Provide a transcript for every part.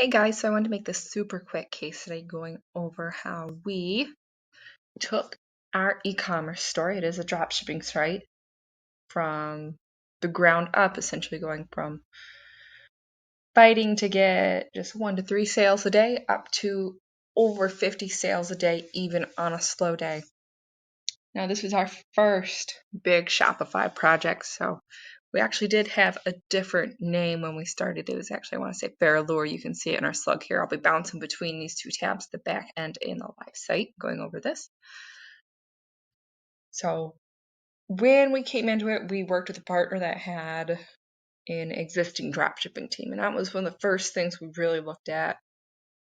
Hey guys, so I wanted to make this super quick case study going over how we took our e-commerce store, it is a dropshipping site, from the ground up, essentially going from fighting to get just 1 to 3 sales a day up to over 50 sales a day, even on a slow day. Now, this was our first big Shopify project, so we actually did have a different name when we started. It was actually, I want to say Faure. You can see it in our slug here. I'll be bouncing between these two tabs, the back end and the live site, going over this. So when we came into it, we worked with a partner that had an existing dropshipping team, and that was one of the first things we really looked at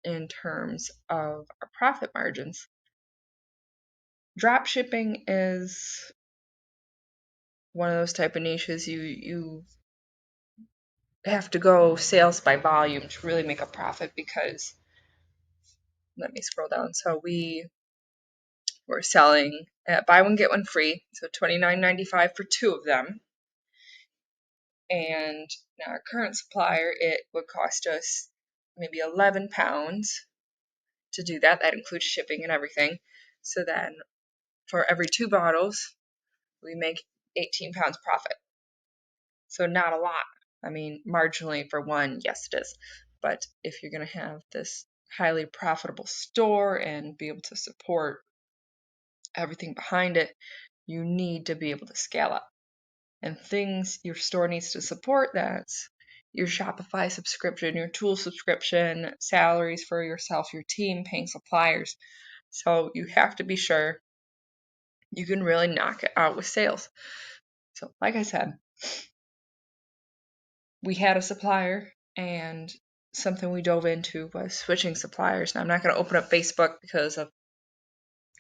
in terms of our profit margins. Dropshipping is one of those type of niches you have to go sales by volume to really make a profit, because let me scroll down. So we were selling at buy one get one free, so $29.95 for 2 of them. And now our current supplier, it would cost us maybe £11 to do that. That includes shipping and everything. So then for every 2 bottles, we make £18 profit. So not a lot. I mean, marginally for one, yes it is. But if you're going to have this highly profitable store and be able to support everything behind it, you need to be able to scale up. And things your store needs to support, that's your Shopify subscription, your tool subscription, salaries for yourself, your team, paying suppliers. So you have to be sure you can really knock it out with sales. So like I said, we had a supplier, and something we dove into was switching suppliers. Now, I'm not going to open up Facebook because of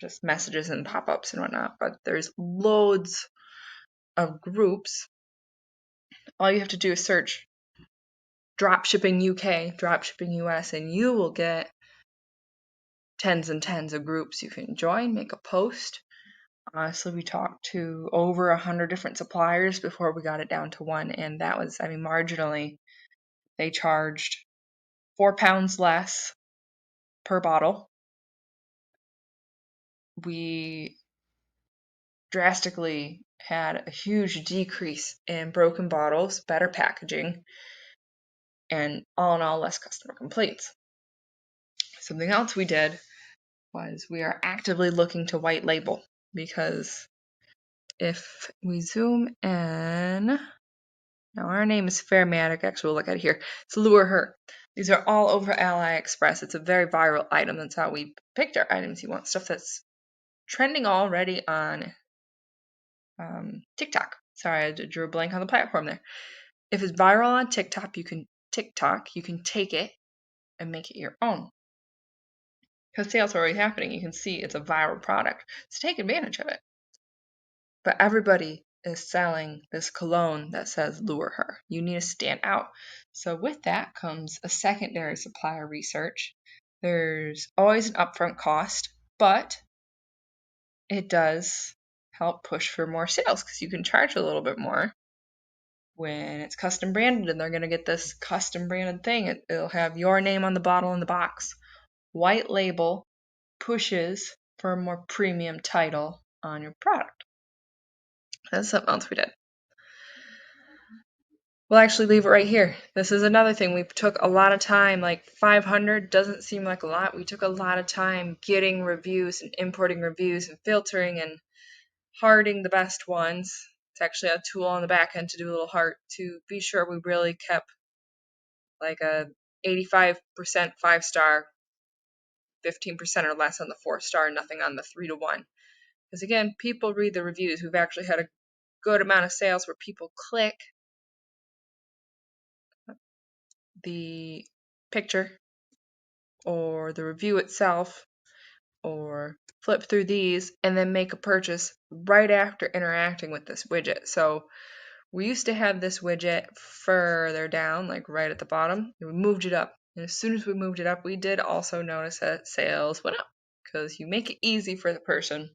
just messages and pop-ups and whatnot, but there's loads of groups. All you have to do is search dropshipping UK, dropshipping US, and you will get tens and tens of groups you can join, make a post. Honestly, we talked to over 100 different suppliers before we got it down to one, and that was, I mean, marginally. They charged £4 less per bottle. We drastically had a huge decrease in broken bottles, better packaging, and all in all, less customer complaints. Something else we did was we are actively looking to white label, because if we zoom in, now our name is Fairmtic, actually we'll look at it here, it's Lure Her. These are all over AliExpress. It's a very viral item. That's how we picked our items. You want stuff that's trending already on TikTok. Sorry, I drew a blank on the platform there. If it's viral on TikTok, you can take it and make it your own, because sales are already happening. You can see it's a viral product, so take advantage of it. But everybody is selling this cologne that says Lure Her. You need to stand out. So with that comes a secondary supplier research. There's always an upfront cost, but it does help push for more sales, because you can charge a little bit more when it's custom branded, and they're going to get this custom branded thing. It'll have your name on the bottle and the box. White label pushes for a more premium title on your product. That's something else we did. We'll actually leave it right here. This is another thing. We took a lot of time, like 500 doesn't seem like a lot. We took a lot of time getting reviews and importing reviews and filtering and hearting the best ones. It's actually a tool on the back end to do a little heart to be sure we really kept like a 85% 5-star, 15% or less on the 4-star, nothing on the 3 to 1. Because again, people read the reviews. We've actually had a good amount of sales where people click the picture or the review itself or flip through these and then make a purchase right after interacting with this widget. So we used to have this widget further down, like right at the bottom, and we moved it up. And as soon as we moved it up, we did also notice that sales went up, because you make it easy for the person,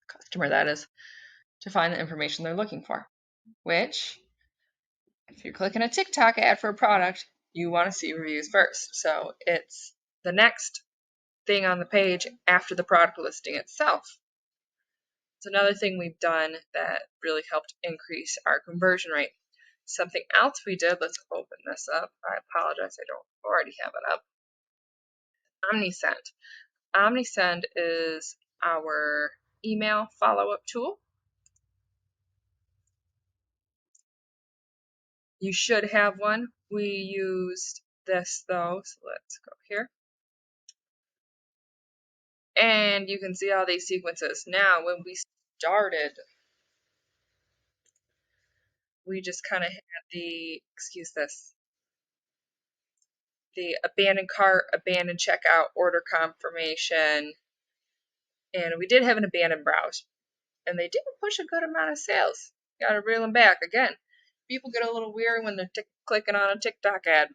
customer that is, to find the information they're looking for. Which, if you're clicking a TikTok ad for a product, you want to see reviews first. So it's the next thing on the page after the product listing itself. It's another thing we've done that really helped increase our conversion rate. Something else we did, let's open this up. I apologize, I don't already have it up. Omnisend. Omnisend is our email follow-up tool. You should have one. We used this though, so let's go here. And you can see all these sequences. Now, when we started, we just kind of had the, excuse this, the abandoned cart, abandoned checkout, order confirmation, and we did have an abandoned browse. And they didn't push a good amount of sales. Gotta reel them back. Again, people get a little weary when they're clicking on a TikTok ad.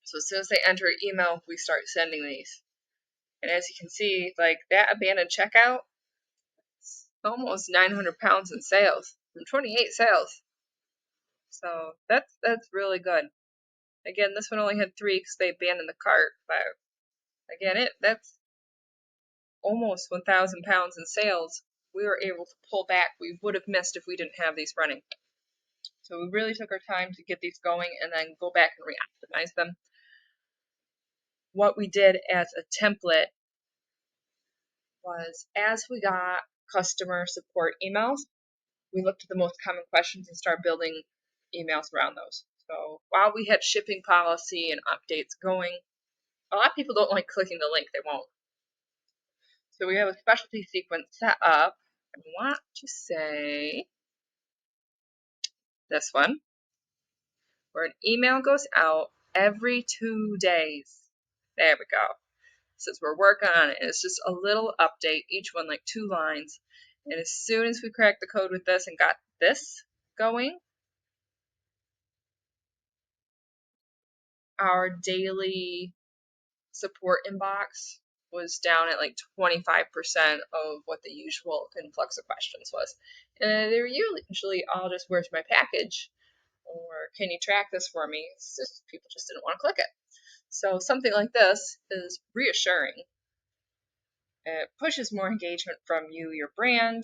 So as soon as they enter an email, we start sending these. And as you can see, like that abandoned checkout, almost 900 pounds in sales from 28 sales. So that's really good. Again, this one only had 3 because they abandoned the cart. But again, that's almost 1,000 pounds in sales. We were able to pull back. We would have missed if we didn't have these running. So we really took our time to get these going and then go back and re-optimize them. What we did as a template was, as we got customer support emails, we looked at the most common questions and started building emails around those. So while we had shipping policy and updates going, a lot of people don't like clicking the link, they won't. So we have a specialty sequence set up. I want to say this one, where an email goes out every 2 days. There we go. Since we're working on it, it's just a little update, each one like 2 lines. And as soon as we cracked the code with this and got this going, our daily support inbox was down at like 25% of what the usual influx of questions was. And they were usually all just, where's my package? Or can you track this for me? It's just, people just didn't want to click it. So something like this is reassuring. It pushes more engagement from you, your brand.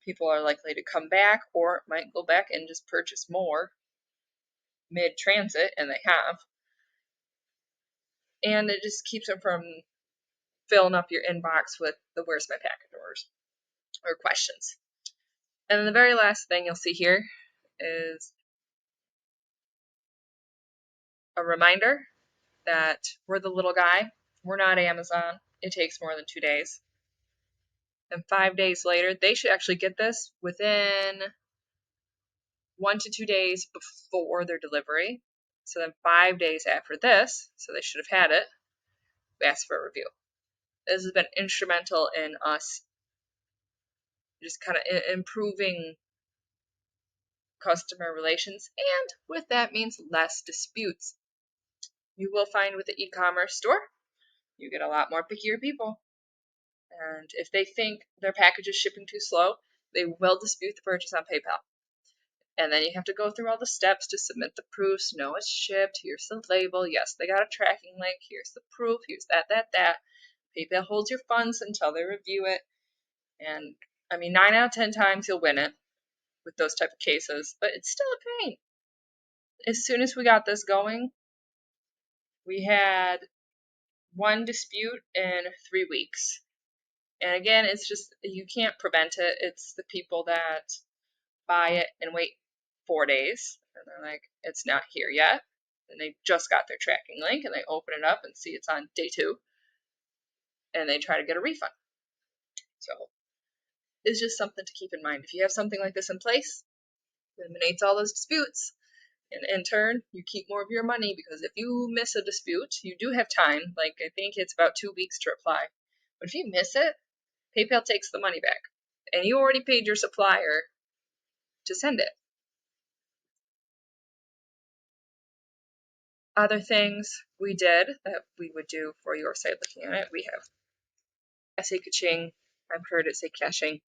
People are likely to come back or might go back and just purchase more mid-transit, and they have. And it just keeps them from filling up your inbox with the where's my package orders or questions. And then the very last thing you'll see here is a reminder that we're the little guy. We're not Amazon. It takes more than 2 days. And 5 days later, they should actually get this within 1 to 2 days before their delivery. So then 5 days after this, so they should have had it, we ask for a review. This has been instrumental in us just kind of improving customer relations, and with that means less disputes. You will find with the e-commerce store, you get a lot more pickier people. And if they think their package is shipping too slow, they will dispute the purchase on PayPal. And then you have to go through all the steps to submit the proofs. No, it's shipped. Here's the label. Yes, they got a tracking link. Here's the proof. Here's that. PayPal holds your funds until they review it. And I mean, 9 out of 10 times you'll win it with those type of cases, but it's still a pain. As soon as we got this going, we had 1 dispute in 3 weeks. And again, it's just, you can't prevent it. It's the people that buy it and wait 4 days, and they're like, it's not here yet. And they just got their tracking link, and they open it up and see it's on day 2, and they try to get a refund. So it's just something to keep in mind. If you have something like this in place, it eliminates all those disputes. And in turn, you keep more of your money, because if you miss a dispute, you do have time. Like, I think it's about 2 weeks to reply. But if you miss it, PayPal takes the money back. And you already paid your supplier to send it. Other things we did that we would do for your site looking at it, we have, I say kaching, I've heard it say caching.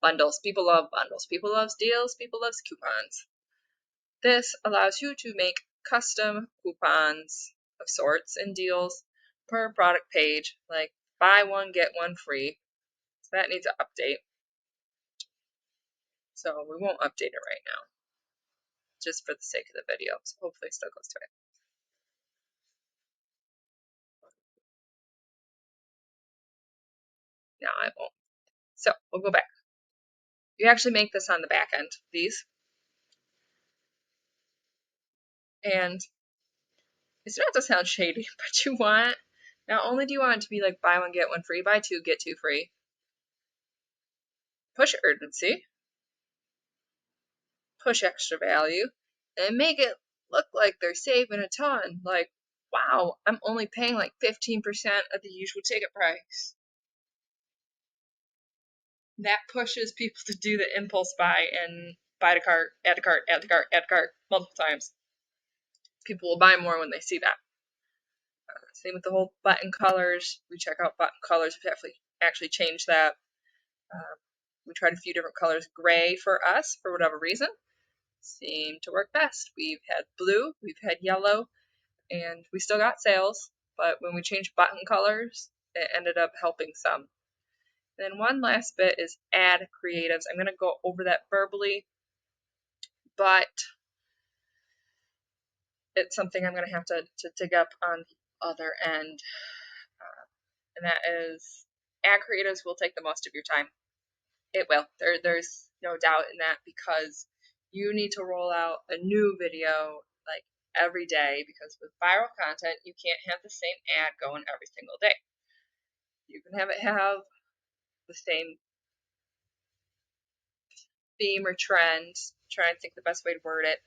Bundles. People love bundles. People love deals. People love coupons. This allows you to make custom coupons of sorts and deals per product page, like buy one, get one free. So that needs an update. So we won't update it right now, just for the sake of the video. So hopefully it still goes to it. No, I won't. So we'll go back. You actually make this on the back end, these. And it's not to sound shady, but you want, not only do you want it to be like buy one, get one free, buy two, get two free, push urgency, push extra value, and make it look like they're saving a ton. Like, wow, I'm only paying like 15% of the usual ticket price. That pushes people to do the impulse buy and buy to cart, add to cart, add to cart, add to cart multiple times. People will buy more when they see that. Same with the whole button colors. We check out button colors. We've actually changed that. We tried a few different colors. Gray for us, for whatever reason, seemed to work best. We've had blue, we've had yellow, and we still got sales. But when we changed button colors, it ended up helping some. And then one last bit is add creatives. I'm going to go over that verbally, but it's something I'm going to have to dig up on the other end. And that is, add creatives will take the most of your time. It will. There's no doubt in that, because you need to roll out a new video like every day, because with viral content, you can't have the same ad going every single day. You can have it have the same theme or trend, try and think the best way to word it,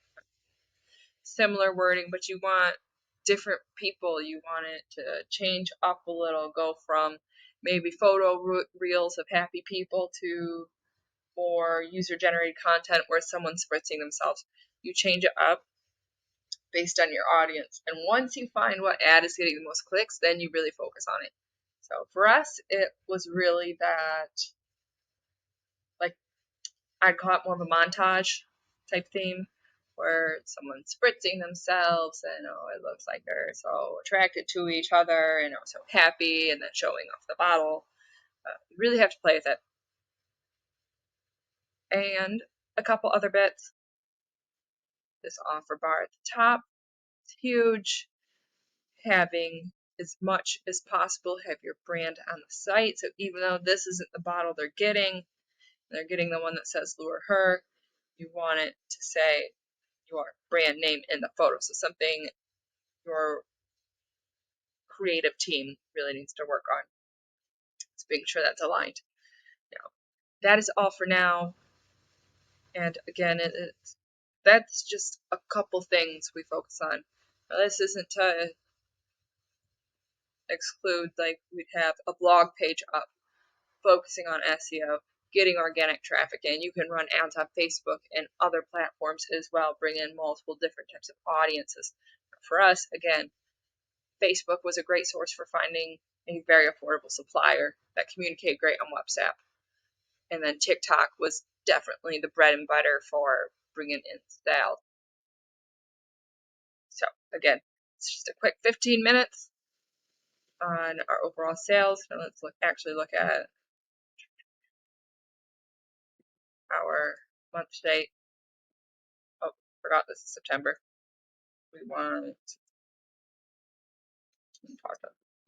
similar wording, but you want different people. You want it to change up a little, go from maybe photo reels of happy people to more user-generated content where someone's spritzing themselves. You change it up based on your audience. And once you find what ad is getting the most clicks, then you really focus on it. So for us, it was really that, like, I'd call it more of a montage type theme, where someone's spritzing themselves and, oh, it looks like they're so attracted to each other and are so happy, and then showing off the bottle. You really have to play with it. And a couple other bits. This offer bar at the top, it's huge. Having as much as possible, have your brand on the site. So even though this isn't the bottle they're getting the one that says Lure Her, you want it to say your brand name in the photo. So something your creative team really needs to work on. So making sure that's aligned. Now, that is all for now. And again, that's just a couple things we focus on. Now, this isn't to exclude, like, we'd have a blog page up focusing on SEO, getting organic traffic in. You can run ads on Facebook and other platforms as well, bring in multiple different types of audiences. For us, again, Facebook was a great source for finding a very affordable supplier that communicated great on WhatsApp. And then TikTok was definitely the bread and butter for bringing in sales. So again, it's just a quick 15 minutes on our overall sales. Now let's look at our month to date. Oh, forgot this is September. We want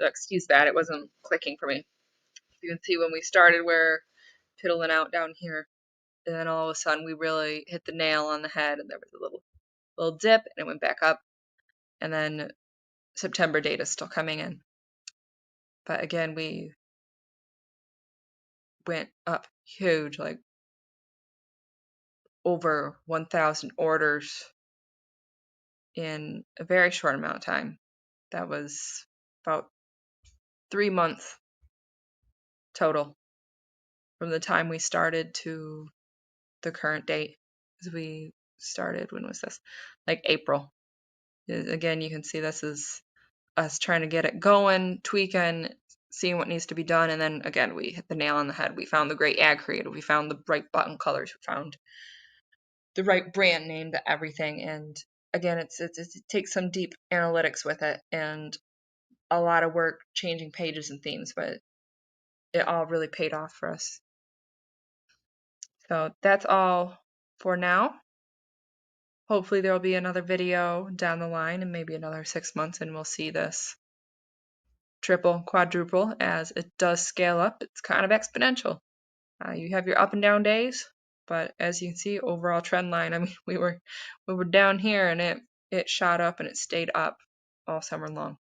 excuse that, it wasn't clicking for me. You can see when we started, we're piddling out down here, and then all of a sudden we really hit the nail on the head, and there was a little dip, and it went back up, and then September data is still coming in. But again, we went up huge, like over 1,000 orders in a very short amount of time. That was about 3 months total from the time we started to the current date. Because we started, when was this? Like April. Again, you can see this is us trying to get it going, tweaking, seeing what needs to be done, and then again, we hit the nail on the head. We found the great ad creative, we found the right button colors, we found the right brand name to everything, and again, it takes some deep analytics with it and a lot of work changing pages and themes, but it all really paid off for us. So that's all for now. Hopefully there will be another video down the line in maybe another 6 months, and we'll see this triple, quadruple as it does scale up. It's kind of exponential. You have your up and down days, but as you can see, overall trend line, I mean, we were down here and it shot up and it stayed up all summer long.